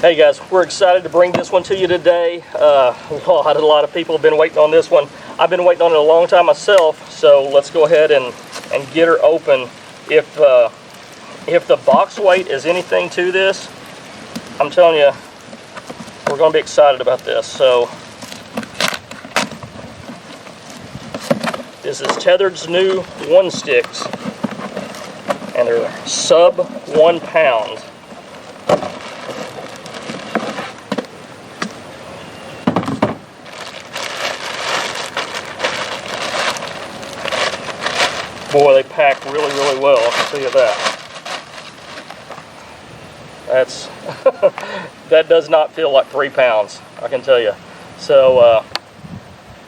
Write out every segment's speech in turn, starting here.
Hey guys, we're excited to bring this one to you today. A lot of people have been waiting on this one. I've been waiting on it a long time myself, so let's go ahead and get her open. If the box weight is anything to this, I'm telling you, we're going to be excited about this. So this is Tethrd's new One sticks, and they're sub 1 pound. Boy, they pack really, really well, I can tell you that. That's that does not feel like 3 pounds, I can tell you. So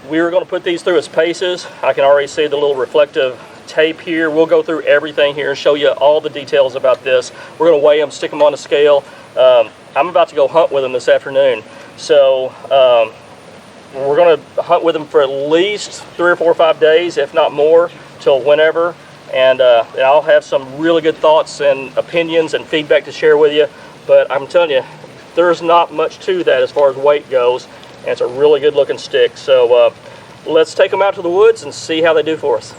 we're going to put these through its paces. I can already see the little reflective tape here. We'll go through everything here and show you all the details about this. We're going to weigh them, stick them on a scale. I'm about to go hunt with them this afternoon. So we're going to hunt with them for at least 3 or 4 or 5 days, if not more, till whenever. And I'll have some really good thoughts and opinions and feedback to share with you. But I'm telling you, there's not much to that as far as weight goes. And it's a really good looking stick. So let's take them out to the woods and see how they do for us.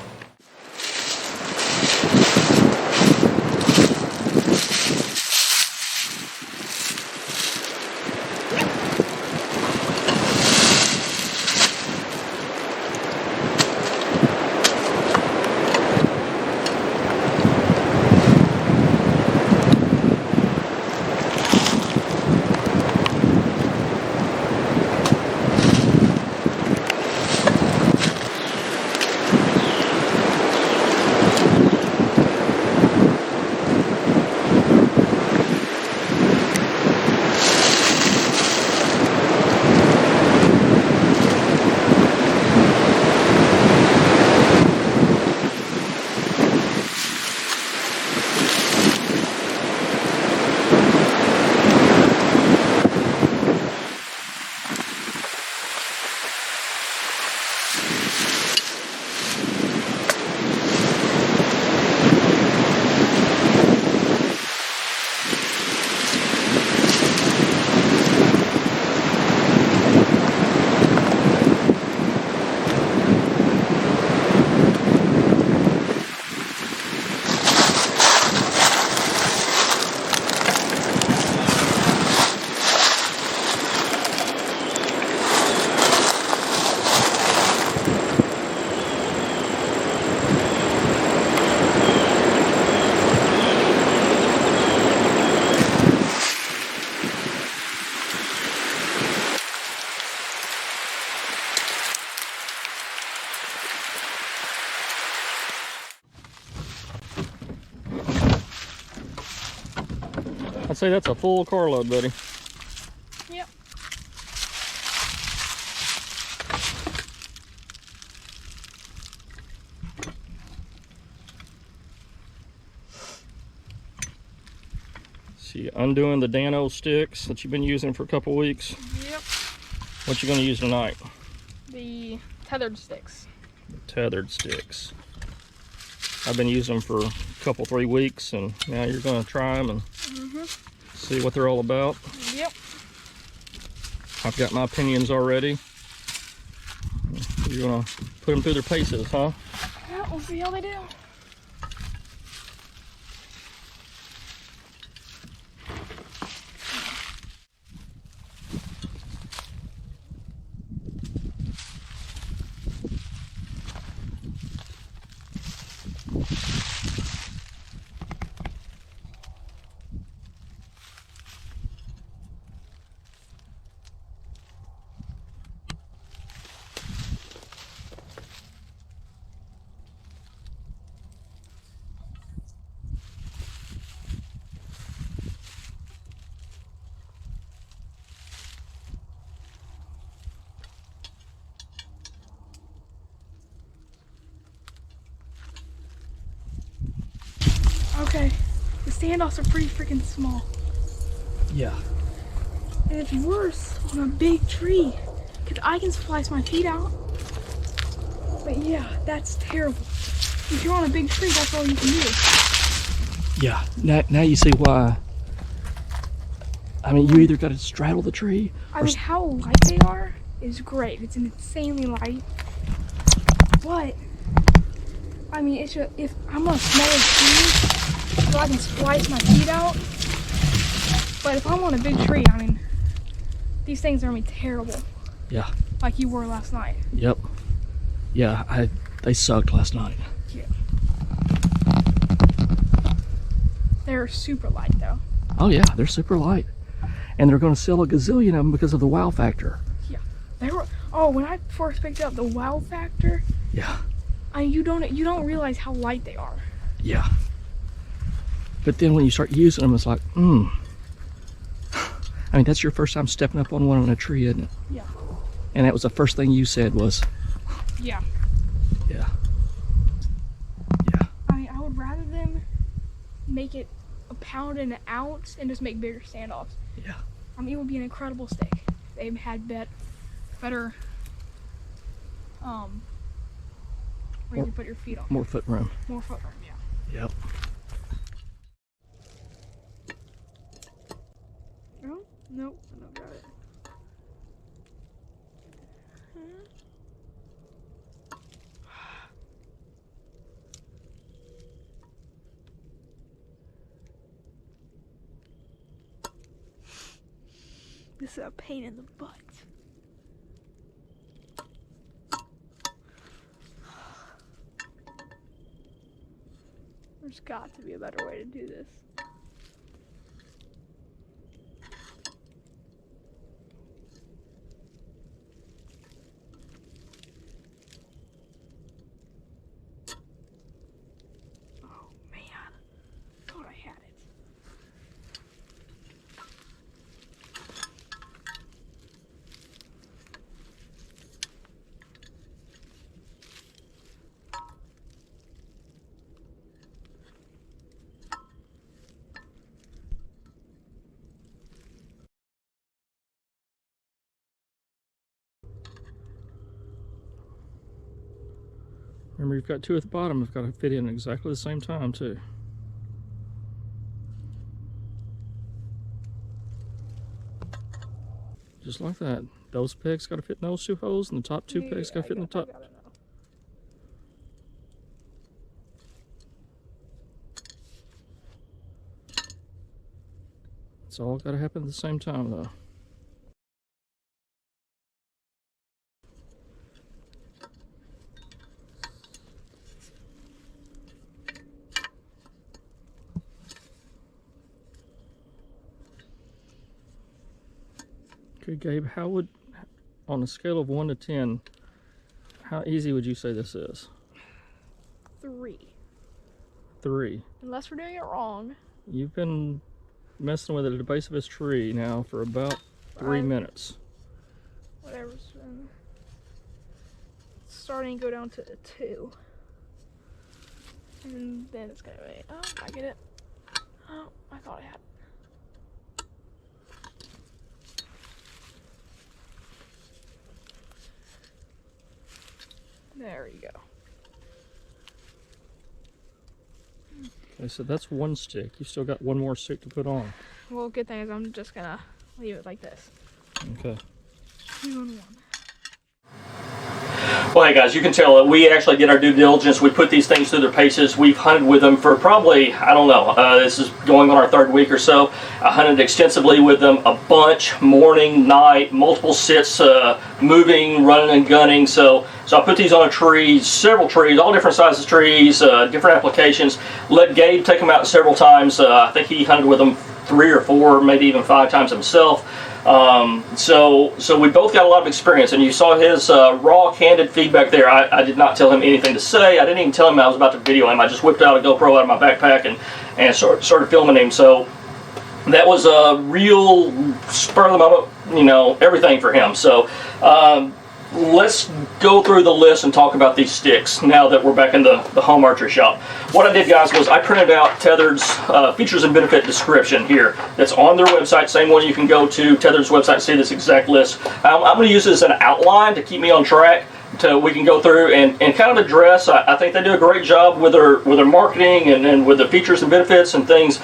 I'd say that's a full carload, buddy. Yep. See, undoing the Dano sticks that you've been using for a couple weeks. Yep. What you gonna use tonight? The Tethrd sticks. The Tethrd sticks. I've been using them for a couple, 3 weeks, and now you're gonna try them and see what they're all about. Yep. I've got my opinions already. You're gonna put them through their paces, huh? Yeah, we'll see how they do. Okay, the standoffs are pretty freaking small. Yeah. And it's worse on a big tree, because I can splice my feet out. But yeah, that's terrible. If you're on a big tree, that's all you can do. Yeah, now you see why I mean, you either got to straddle the tree. I mean, how light they are is great. It's insanely light. But I mean, it's just, if I'm on a smaller tree, so I can splice my feet out. But if I'm on a big tree, I mean, these things are gonna be terrible. Yeah. Like you were last night. Yep. Yeah, they sucked last night. Yeah. They're super light though. Oh yeah, they're super light. And they're gonna sell a gazillion of them because of the wow factor. Yeah. They were, oh, when I first picked up the wow factor. Yeah. I mean, you don't realize how light they are. Yeah. But then when you start using them, it's like, I mean, that's your first time stepping up on one on a tree, isn't it? Yeah. And that was the first thing you said was, yeah. Yeah. Yeah. I mean, I would rather them make it a pound and an ounce and just make bigger standoffs. Yeah. I mean, it would be an incredible steak. They had better, where you can put your feet on. More foot room. More foot room, yeah. Yep. No? Nope, I don't got it. This is a pain in the butt. There's got to be a better way to do this. Oh man, thought I had it. Remember, you've got two at the bottom. You've got to fit in exactly the same time, too. Just like that. Those pegs got to fit in those two holes, and the top two pegs got to fit in the top. It's all got to happen at the same time, though. Okay, Gabe, how would, on a scale of 1 to 10, how easy would you say this is? 3. 3. Unless we're doing it wrong. You've been messing with it at the base of this tree now for about 3 minutes. Whatever's starting to go down to a 2. And then it's gonna be, oh, I get it. Oh, I thought I had it. There you go. Okay, so that's one stick. You still got one more stick to put on. Well, good thing is I'm just gonna leave it like this. Okay. 2 and 1. Well, hey guys, you can tell that we actually did our due diligence. We put these things through their paces. We've hunted with them for probably, I don't know, this is going on our 3rd week or so. I hunted extensively with them, a bunch, morning, night, multiple sits, moving, running and gunning. So I put these on a tree, several trees, all different sizes trees, different applications. Let Gabe take them out several times. I think he hunted with them 3 or 4, maybe even 5 times himself. So we both got a lot of experience, and you saw his raw, candid feedback there. I did not tell him anything to say. I didn't even tell him I was about to video him. I just whipped out a GoPro out of my backpack and started filming him. So that was a real spur of the moment, you know, everything for him. So let's go through the list and talk about these sticks now that we're back in the home archery shop. What I did, guys, was I printed out Tethrd's features and benefit description here. That's on their website, same one you can go to Tethrd's website and see this exact list. I'm going to use this as an outline to keep me on track. we can go through and kind of address. I think they do a great job with their marketing and with the features and benefits and things,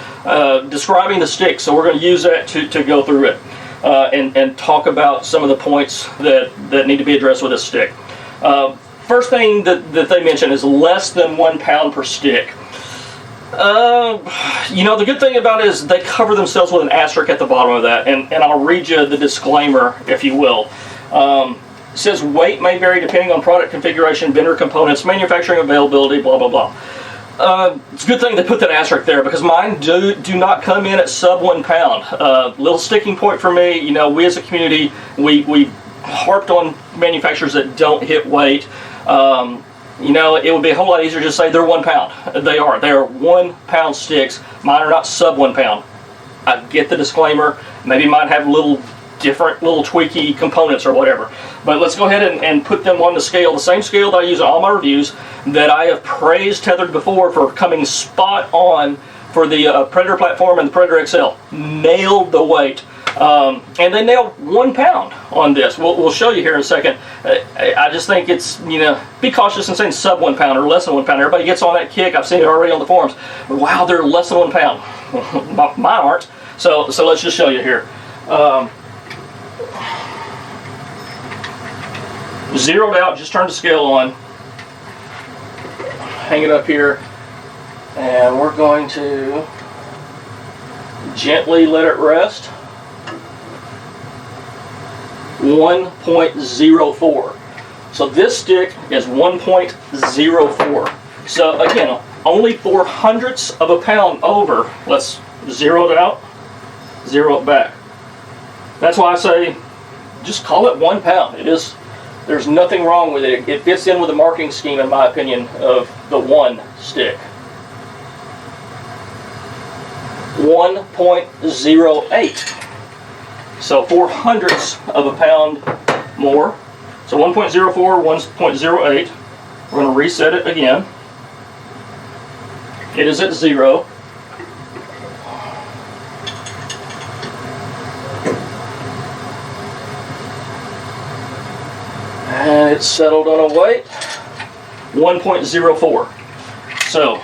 describing the stick. So we're going to use that to go through it and talk about some of the points that need to be addressed with this stick. First thing that they mention is less than 1 pound per stick. You know, the good thing about it is they cover themselves with an asterisk at the bottom of that, and I'll read you the disclaimer, if you will. It says weight may vary depending on product configuration, vendor components, manufacturing availability, blah, blah, blah. It's a good thing they put that asterisk there, because mine do not come in at sub 1 pound. Little sticking point for me, you know, we as a community, we harped on manufacturers that don't hit weight. You know, it would be a whole lot easier to just say they're 1 pound. They are 1 pound sticks. Mine are not sub 1 pound. I get the disclaimer. Maybe mine have different little tweaky components or whatever. But let's go ahead and put them on the scale, the same scale that I use in all my reviews, that I have praised Tethrd before for coming spot on for the Predator platform and the Predator XL. Nailed the weight. And they nailed 1 pound on this. We'll show you here in a second. I just think it's, you know, be cautious in saying sub 1 pound or less than 1 pound. Everybody gets on that kick. I've seen it already on the forums. Wow, they're less than 1 pound. Mine aren't. So let's just show you here. Zeroed out, just turn the scale on. Hang it up here. And we're going to gently let it rest. 1.04. So this stick is 1.04. So again, only 0.04 of a pound over. Let's zero it out, zero it back. That's why I say just call it 1 pound. It is. There's nothing wrong with it. It fits in with the marketing scheme, in my opinion, of the One stick. 1.08. So 0.04 of a pound more. So 1.04, 1.08. We're going to reset it again. It is at 0. And it's settled on a weight, 1.04. So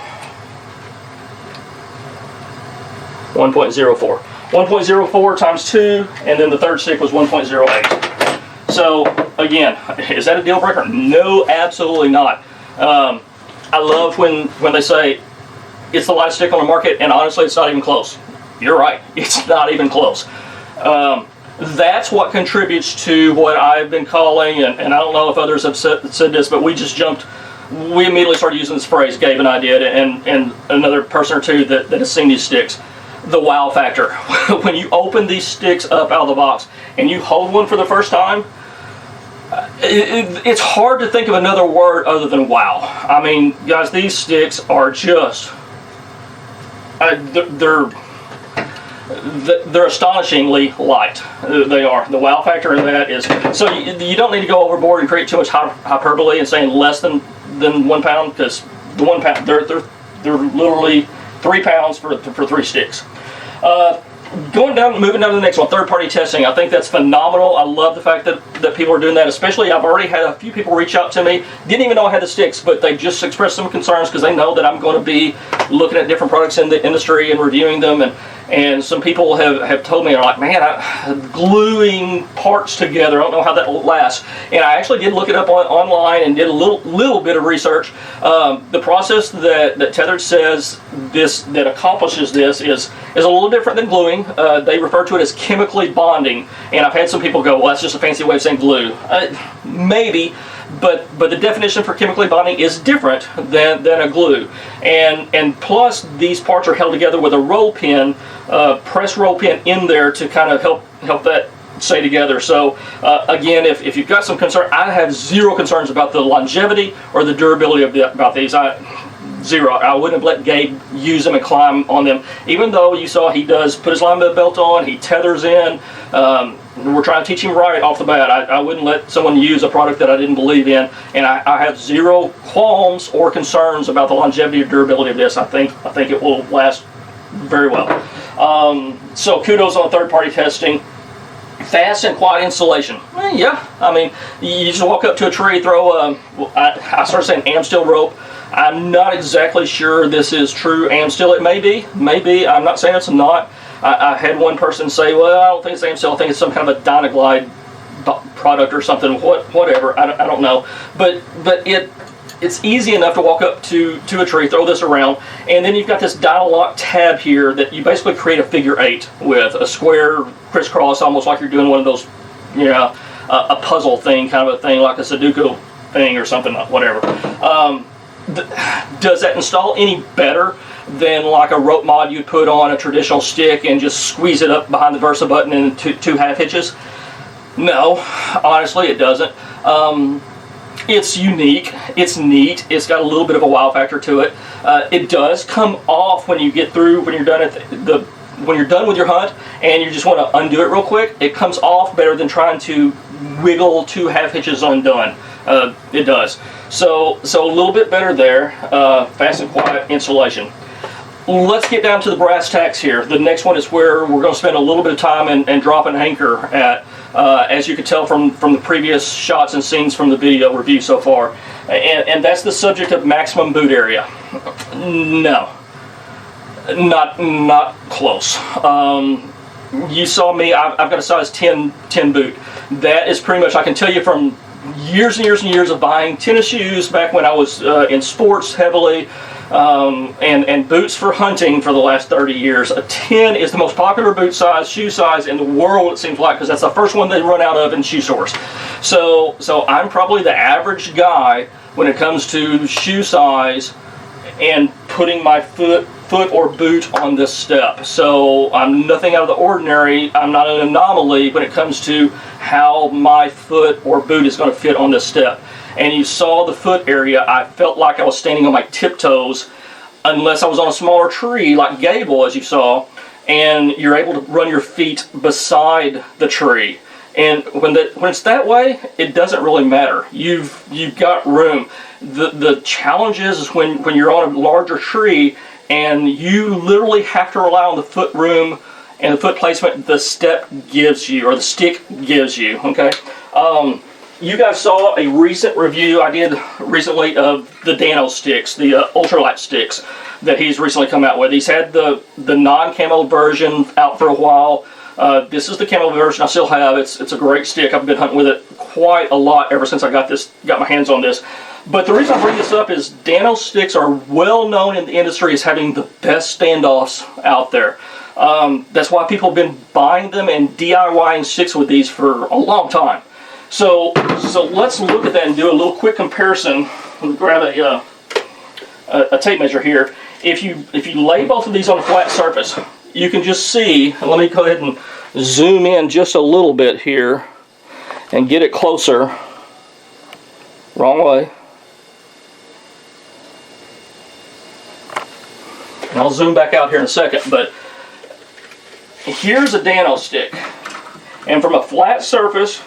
1.04. 1.04 times 2, and then the third stick was 1.08. So again, is that a deal breaker? No, absolutely not. I love when they say it's the lightest stick on the market, and honestly, it's not even close. You're right, it's not even close. That's what contributes to what I've been calling, and I don't know if others have said this, but we immediately started using this phrase, Gabe and I did, and another person or two that has seen these sticks. The wow factor. When you open these sticks up out of the box and you hold one for the first time, it's hard to think of another word other than wow. I mean, guys, these sticks are just, they're astonishingly light. They are. The wow factor in that is, so you don't need to go overboard and create too much hyperbole and saying less than 1 pound, because the 1 pound, they're literally 3 pounds for 3 sticks. Moving down to the next one, third-party testing. I think that's phenomenal. I love the fact that people are doing that, especially I've already had a few people reach out to me, didn't even know I had the sticks, but they just expressed some concerns because they know that I'm going to be looking at different products in the industry and reviewing them, and some people have told me, they're like, man, gluing parts together, I don't know how that will last. And I actually did look it up online and did a little bit of research. The process that Tethrd says that accomplishes this is a little different than gluing. They refer to it as chemically bonding, and I've had some people go, well, that's just a fancy way of saying glue. Maybe. But the definition for chemically bonding is different than a glue, and plus these parts are held together with a roll pin, press roll pin in there to kind of help that stay together. So again, if you've got some concern, I have zero concerns about the longevity or the durability about these. Zero. I wouldn't have let Gabe use them and climb on them, even though you saw he does put his line belt on, he tethers in. We're trying to teach him right off the bat. I wouldn't let someone use a product that I didn't believe in, and I have zero qualms or concerns about the longevity or durability of this. I think it will last very well. So kudos on third-party testing. Fast and quiet installation. Yeah, I mean, you just walk up to a tree, throw I started saying Amstel rope. I'm not exactly sure this is true Amstel. It may be, I'm not saying it's not. I had one person say, well, I don't think it's Amstel, I think it's some kind of a Dynaglide product or something, whatever, I don't know. But it's easy enough to walk up to a tree, throw this around, and then you've got this dial lock tab here that you basically create a figure 8 with a square crisscross, almost like you're doing one of those, a puzzle thing, kind of a thing, like a Sudoku thing or something, whatever. Does that install any better than like a rope mod you'd put on a traditional stick and just squeeze it up behind the Versa button in two half hitches? No, honestly it doesn't. It's unique, it's neat, it's got a little bit of a wow factor to it. It does come off when you get through, when you're done when you're done with your hunt and you just want to undo it real quick. It comes off better than trying to wiggle 2 half hitches undone. It does. So a little bit better there. Fast and quiet installation. Let's get down to the brass tacks here. The next one is where we're going to spend a little bit of time and drop an anchor at. As you can tell from the previous shots and scenes from the video review so far. And that's the subject of maximum boot area. No. Not close. You saw me, I've got a size 10 boot. That is pretty much, I can tell you from years and years and years of buying tennis shoes back when I was in sports heavily, and boots for hunting for the last 30 years. A 10 is the most popular boot size, shoe size in the world, it seems like, because that's the first one they run out of in shoe stores. So I'm probably the average guy when it comes to shoe size and putting my foot or boot on this step. So I'm nothing out of the ordinary. I'm not an anomaly when it comes to how my foot or boot is going to fit on this step. And you saw the foot area. I felt like I was standing on my tiptoes, unless I was on a smaller tree like Gable, as you saw, and you're able to run your feet beside the tree. And when it's that way, it doesn't really matter. You've got room. The challenge is when you're on a larger tree and you literally have to rely on the foot room and the foot placement the step gives you, or the stick gives you, okay? You guys saw a recent review I did recently of the Dano sticks, the ultralight sticks that he's recently come out with. He's had the non-camo version out for a while. This is the camo version I still have. It's a great stick. I've been hunting with it quite a lot ever since I got my hands on this. But the reason I bring this up is Dano sticks are well known in the industry as having the best standoffs out there. That's why people have been buying them and DIYing sticks with these for a long time. So let's look at that and do a little quick comparison. Let me grab a tape measure here. If you lay both of these on a flat surface, you can just see. Let me go ahead and zoom in just a little bit here and get it closer. Wrong way. And I'll zoom back out here in a second, but here's a Dano stick. And from a flat surface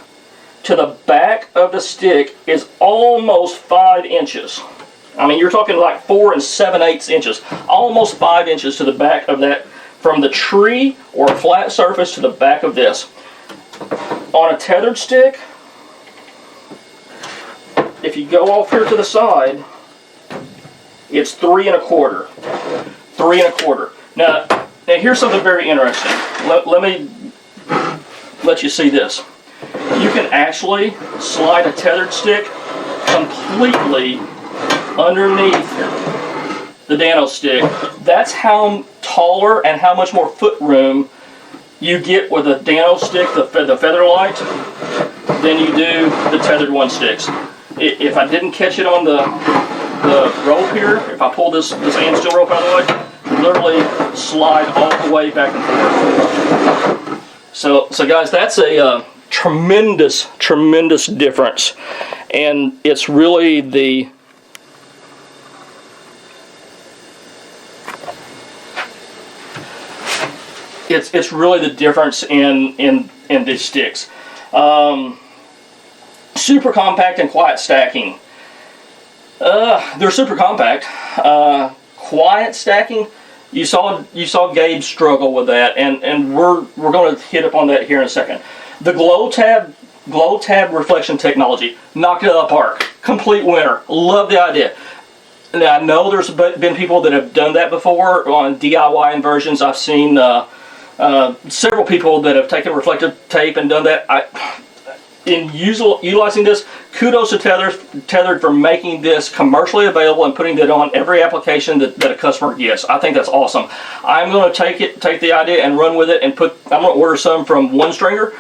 to the back of the stick is almost 5 inches. I mean, you're talking like 4 7/8 inches. Almost 5 inches to the back of that, from the tree or a flat surface to the back of this. On a tethered stick, if you go off here to the side, it's 3 1/4. 3 1/4. Now here's something very interesting. Let me let you see this. You can actually slide a tethered stick completely underneath the Dano stick. That's how taller and how much more foot room you get with a Dano stick, the Featherlight, than you do the Tethrd ONE sticks. If I didn't catch it on the rope here, if I pull this Amstel rope out of the way, literally slide all the way back and forth. So guys, that's a tremendous difference, and it's really it's really the difference in these sticks. Super compact and quiet stacking. They're super compact. Quiet stacking, you saw Gabe struggle with that, and we're going to hit up on that here in a second. The glow tab reflection technology, knocked it out of the park. Complete winner. Love the idea. Now, I know there's been people that have done that before on DIY inversions. I've seen several people that have taken reflective tape and done that. In utilizing this, kudos to Tethrd for making this commercially available and putting it on every application that a customer gets. I think that's awesome. I'm going to take the idea and run with it, and I'm going to order some from One Stringer.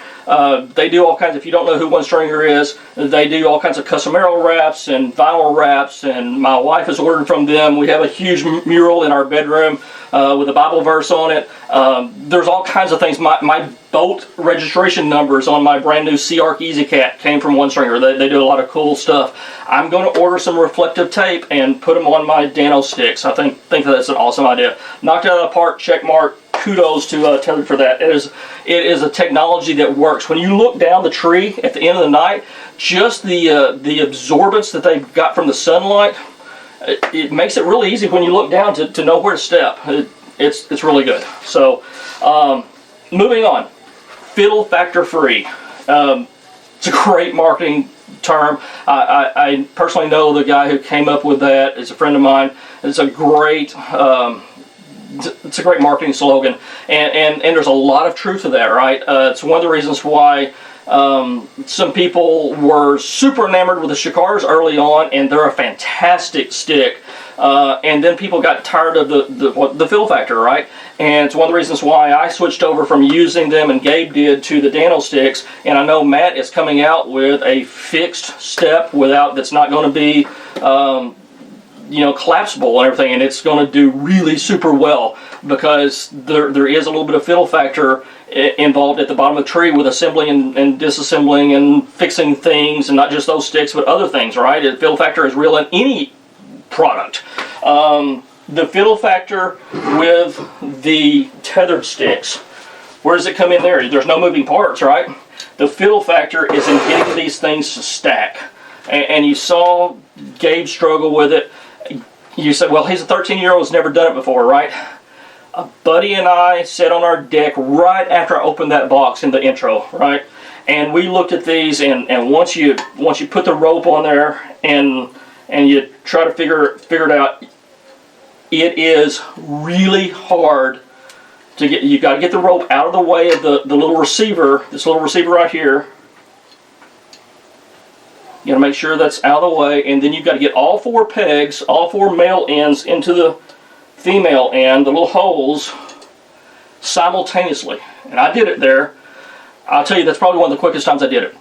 They do all kinds, if you don't know who One Stringer is, they do all kinds of custom arrow wraps and vinyl wraps, and my wife has ordered from them. We have a huge mural in our bedroom with a Bible verse on it. There's all kinds of things. My boat registration numbers on my brand new Sea Arc Easy Cat came from One Stringer. They do a lot of cool stuff. I'm going to order some reflective tape and put them on my Dano sticks. I think that's an awesome idea. Knocked it out of the park, check mark. Kudos to Tethrd for that. It is a technology that works. When you look down the tree at the end of the night, just the absorbance that they've got from the sunlight, it makes it really easy when you look down to know where to step. It's really good. So moving on, fiddle factor free. It's a great marketing term. I personally know the guy who came up with that. It's a friend of mine. It's a great marketing slogan, and there's a lot of truth to that, right? It's one of the reasons why some people were super enamored with the Shikars early on, and they're a fantastic stick. And then people got tired of the fiddle factor, right? And it's one of the reasons why I switched over from using them, and Gabe did, to the Dano sticks. And I know Matt is coming out with a fixed step that's not going to be collapsible and everything, and it's going to do really super well, because there is a little bit of fiddle factor involved at the bottom of the tree with assembling and disassembling and fixing things, and not just those sticks but other things, right? The fiddle factor is real in any product. The fiddle factor with the Tethrd sticks, where does it come in there? There's no moving parts, right? The fiddle factor is in getting these things to stack, and you saw Gabe struggle with it. You said, well, he's a 13-year-old who's never done it before, right? A buddy and I sat on our deck right after I opened that box in the intro, right? And we looked at these, and once you put the rope on there and you try to figure it out, it is really hard to get. You got to get the rope out of the way of the little receiver. This little receiver right here. You got to make sure that's out of the way, and then you've got to get all four pegs, all four male ends into the female end, the little holes, simultaneously. And I did it there. I'll tell you, that's probably one of the quickest times I did it.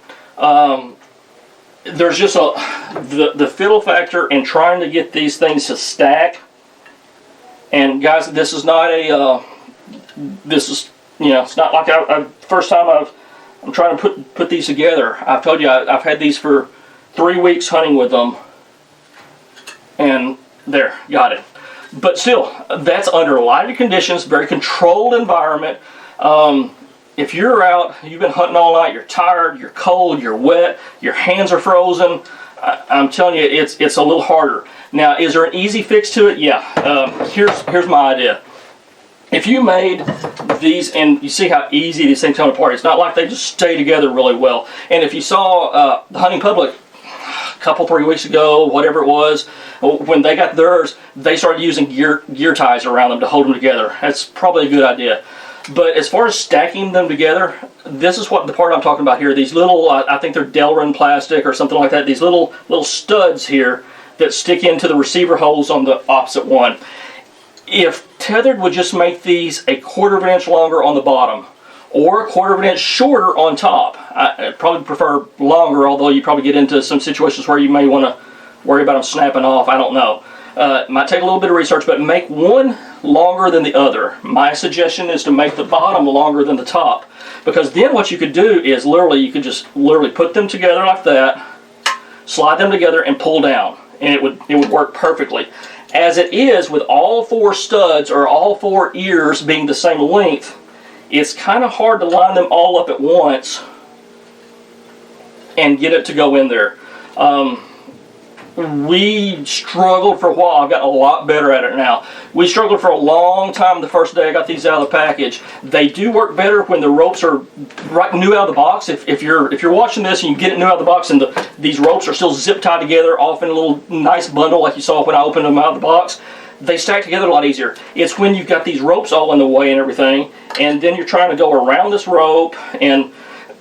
There's just the fiddle factor in trying to get these things to stack. And guys, this is not it's not like first time I'm trying to put these together. I've told you I've had these for 3 weeks hunting with them, and there, got it. But still, that's under lighted conditions, very controlled environment. If you're out, you've been hunting all night, you're tired, you're cold, you're wet, your hands are frozen, I'm telling you, it's a little harder. Now, is there an easy fix to it? Yeah. Here's my idea. If you made these, and you see how easy these things come apart, it's not like they just stay together really well. And if you saw the Hunting Public a couple, 3 weeks ago, whatever it was, when they got theirs, they started using gear ties around them to hold them together. That's probably a good idea. But as far as stacking them together, this is what the part I'm talking about here. These little, I think they're Delrin plastic or something like that. These little studs here that stick into the receiver holes on the opposite one. If Tethrd would just make these a 1/4 of an inch longer on the bottom, or a 1/4 of an inch shorter on top, I probably prefer longer, although you probably get into some situations where you may want to worry about them snapping off. I don't know. Might take a little bit of research, but make one longer than the other. My suggestion is to make the bottom longer than the top, because then what you could do is you could just put them together like that, slide them together, and pull down, and it would work perfectly. As it is, with all four studs or all four ears being the same length, it's kind of hard to line them all up at once and get it to go in there. we struggled for a while. I've gotten a lot better at it now. We struggled for a long time the first day I got these out of the package. They do work better when the ropes are right new out of the box. If you're watching this and you get it new out of the box and these ropes are still zip tied together, off in a little nice bundle like you saw when I opened them out of the box, they stack together a lot easier. It's when you've got these ropes all in the way and everything, and then you're trying to go around this rope. And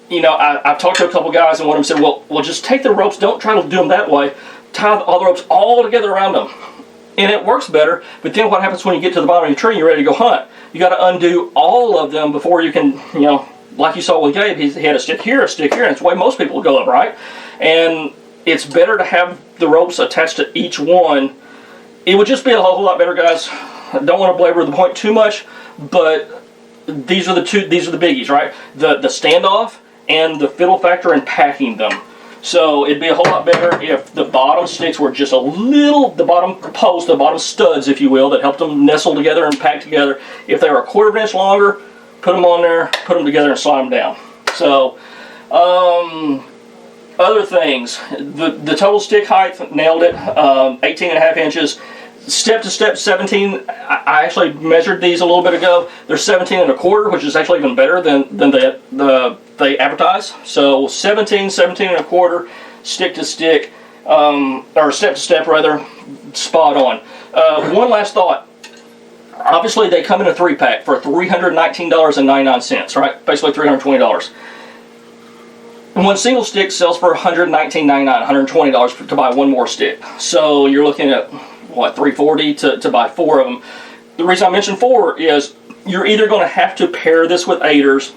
you know, I've talked to a couple guys, and one of them said, well, just take the ropes, don't try to do them that way, tie all the ropes all together around them. And it works better, but then what happens when you get to the bottom of your tree and you're ready to go hunt? You got to undo all of them before you can, you know, like you saw with Gabe, he had a stick here, and it's the way most people go up, right? And it's better to have the ropes attached to each one. It would just be a whole lot better, guys. I don't want to belabor the point too much, but these are the biggies, right? The standoff and the fiddle factor in packing them. So it'd be a whole lot better if the bottom sticks were just a little, the bottom post, the bottom studs, if you will, that helped them nestle together and pack together. If they were a 1/4 inch longer, put them on there, put them together and slide them down. So, other things, the total stick height, nailed it, 18.5 inches. Step to step 17, I actually measured these a little bit ago. They're 17.25, which is actually even better than they advertise. So 17.25, stick to stick, or step to step rather, spot on. One last thought. Obviously they come in a 3-pack for $319.99, right? Basically $320. One single stick sells for $119.99, $120 to buy one more stick. So you're looking at what, $340 to buy 4 of them. The reason I mentioned 4 is you're either going to have to pair this with aiders.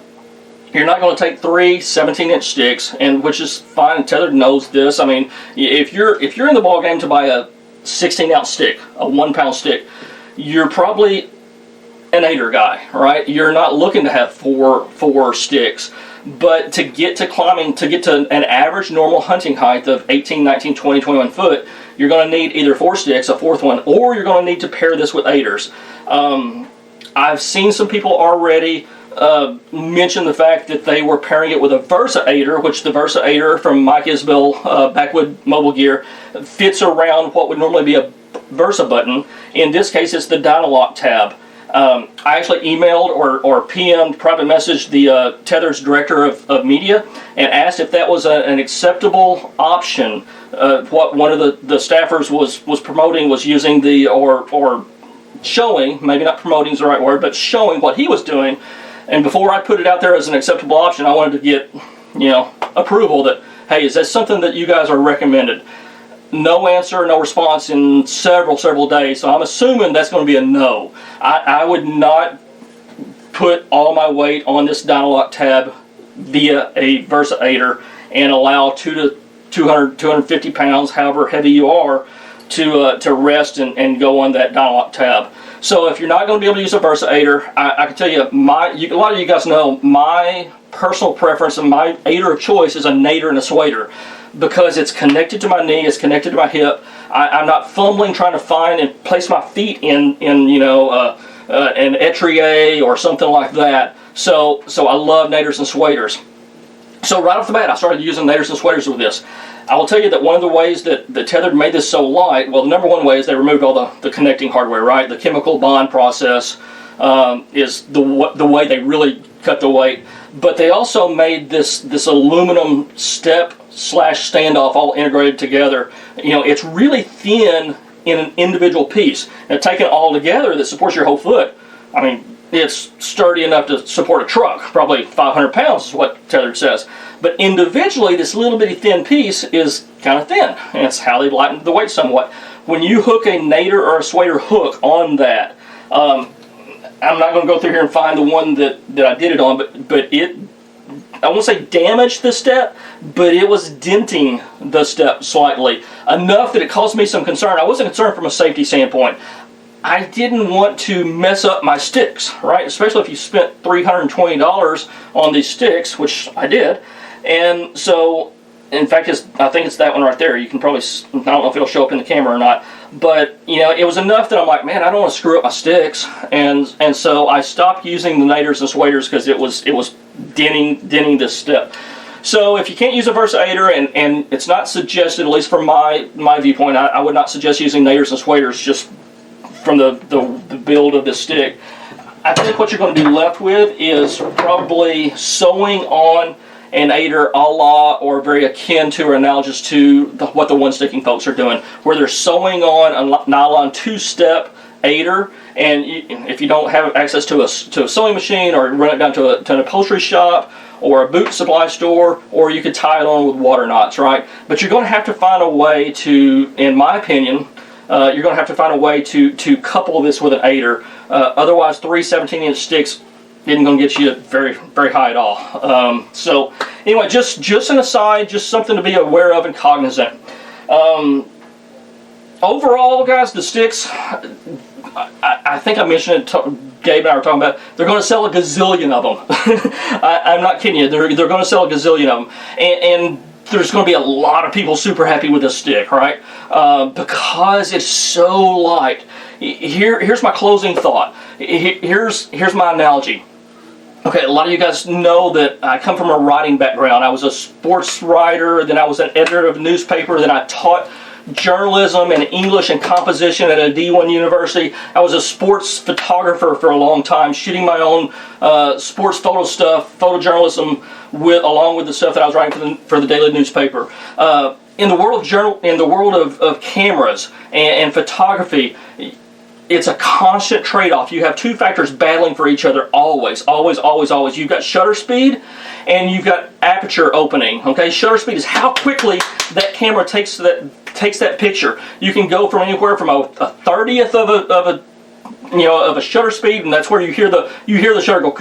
You're not going to take 3 17-inch sticks, and which is fine. Tethrd knows this. I mean, if you're in the ball game to buy a 16-ounce stick, a 1-pound stick, you're probably an aider guy, right? You're not looking to have four sticks. But to get to climbing, to get to an average normal hunting height of 18, 19, 20, 21 foot, you're going to need either 4 sticks, a 4th one, or you're going to need to pair this with aiders. I've seen some people already mention the fact that they were pairing it with a Versa aider, which the Versa aider from Mike Isbell, Backwood Mobile Gear, fits around what would normally be a Versa button. In this case, it's the Dynalock tab. I actually emailed or PM'd, private messaged the Tethrd's director of media and asked if that was an acceptable option. What one of the staffers was promoting was using the, or showing, maybe not promoting is the right word, but showing what he was doing. And before I put it out there as an acceptable option, I wanted to get, you know, approval that, hey, is that something that you guys are recommended? No answer, no response in several days, so I'm assuming that's going to be a no. I would not put all my weight on this Dynalock tab via a Versa aider and allow 250 pounds, however heavy you are, to rest and go on that Dynalock tab. So if you're not going to be able to use a Versa aider, I can tell you, a lot of you guys know my personal preference and my aider of choice is a nader and a swader, because it's connected to my knee, it's connected to my hip. I'm not fumbling trying to find and place my feet in you know, an etrier or something like that. So I love naders and swaders. So right off the bat, I started using naders and swaders with this. I will tell you that one of the ways that Tethrd made this so light, well, the number one way is they removed all the connecting hardware, right? The chemical bond process is the way they really cut the weight. But they also made this aluminum step/standoff all integrated together. You know, it's really thin in an individual piece. And taken all together, that supports your whole foot. I mean, it's sturdy enough to support a truck. Probably 500 pounds is what Tethrd says. But individually, this little bitty thin piece is kind of thin. And it's how they lightened the weight somewhat. When you hook a nader or a swader hook on that, I'm not going to go through here and find the one that I did it on, but it, I won't say damaged the step, but it was denting the step slightly. Enough that it caused me some concern. I wasn't concerned from a safety standpoint. I didn't want to mess up my sticks, right? Especially if you spent $320 on these sticks, which I did. And so, in fact, I think it's that one right there. You can probably, I don't know if it'll show up in the camera or not, but you know, it was enough that I'm like, man, I don't want to screw up my sticks, and so I stopped using the naders and swaders because it was denting this step. So if you can't use a Versa-Aider, and it's not suggested, at least from my viewpoint, I would not suggest using naders and swaders just from the build of this stick. I think what you're going to be left with is probably sewing on an aider a la, or very akin to or analogous to what the one-sticking folks are doing, where they're sewing on a nylon two-step aider, and if you don't have access to a sewing machine, or run it down to an upholstery shop or a boot supply store, or you could tie it on with water knots, right? But you're going to have to find a way to, in my opinion, you're going to have to find a way to couple this with an aider. Otherwise, 3 17-inch sticks isn't going to get you very, very high at all. So anyway, just an aside, just something to be aware of and cognizant. Overall, guys, the sticks, I think I mentioned it, Gabe and I were talking about, they're going to sell a gazillion of them. I'm not kidding you, they're going to sell a gazillion of them. And there's going to be a lot of people super happy with this stick, right? Because it's so light. Here's my closing thought. Here's my analogy. Okay, a lot of you guys know that I come from a writing background. I was a sports writer, then I was an editor of a newspaper, then I taught journalism and English and composition at a D1 university. I was a sports photographer for a long time, shooting my own sports photo stuff, photojournalism, along with the stuff that I was writing for the daily newspaper. In the world of cameras and photography, it's a constant trade-off. You have two factors battling for each other always, always, always, always. You've got shutter speed and you've got aperture opening. Okay, shutter speed is how quickly that camera takes that picture. You can go from anywhere from a 30th of a shutter speed, and that's where you hear the shutter go,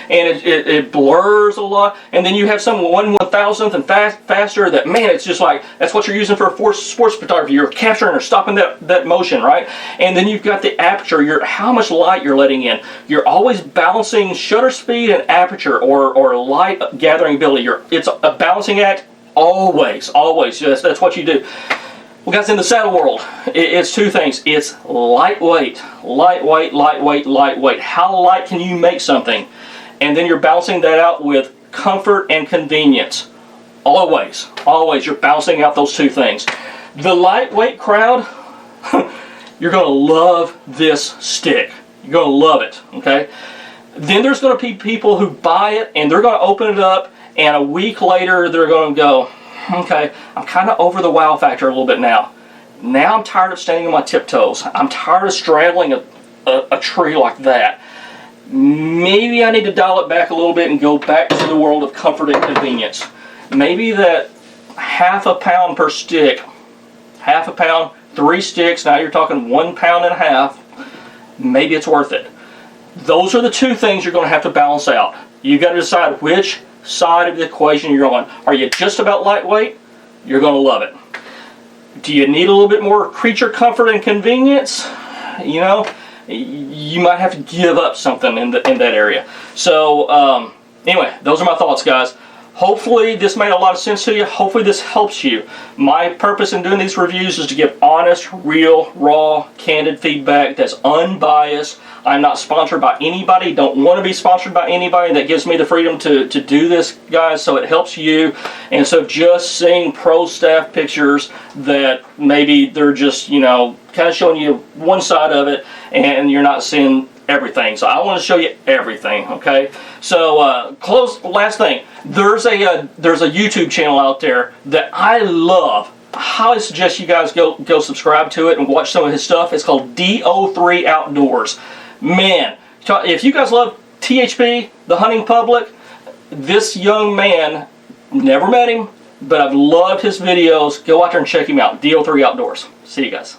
and it blurs a lot. And then you have some 1/1000th and faster. That, man, it's just like, that's what you're using for sports photography. You're capturing or stopping that motion, right? And then you've got the aperture. How much light you're letting in. You're always balancing shutter speed and aperture, or light gathering ability. It's a balancing act. Always. That's what you do. Well, guys, in the saddle world, it's two things. It's lightweight. How light can you make something? And then you're balancing that out with comfort and convenience. Always, you're balancing out those two things. The lightweight crowd, you're going to love this stick. You're going to love it, okay? Then there's going to be people who buy it, and they're going to open it up, and a week later, they're going to go, okay, I'm kind of over the wow factor a little bit now. Now I'm tired of standing on my tiptoes. I'm tired of straddling a tree like that. Maybe I need to dial it back a little bit and go back to the world of comfort and convenience. Maybe that ½ pound per stick, ½ a pound, 3 sticks, now you're talking 1.5 pounds, maybe it's worth it. Those are the two things you're going to have to balance out. You've got to decide which side of the equation you're on. Are you just about lightweight? You're going to love it. Do you need a little bit more creature comfort and convenience? You know, you might have to give up something in that area. So anyway, those are my thoughts, guys. Hopefully this made a lot of sense to you. Hopefully this helps you. My purpose in doing these reviews is to give honest, real, raw, candid feedback that's unbiased. I'm not sponsored by anybody, don't want to be sponsored by anybody. That gives me the freedom to do this, guys, so it helps you. And so just seeing pro staff pictures that maybe they're just, you know, kind of showing you one side of it and you're not seeing everything. So I want to show you everything, okay? So last thing, there's a YouTube channel out there that I love. I highly suggest you guys go subscribe to it and watch some of his stuff. It's called DO3 Outdoors. Man, if you guys love THP, the hunting public, this young man, never met him, but I've loved his videos. Go out there and check him out. DO3 Outdoors. See you guys.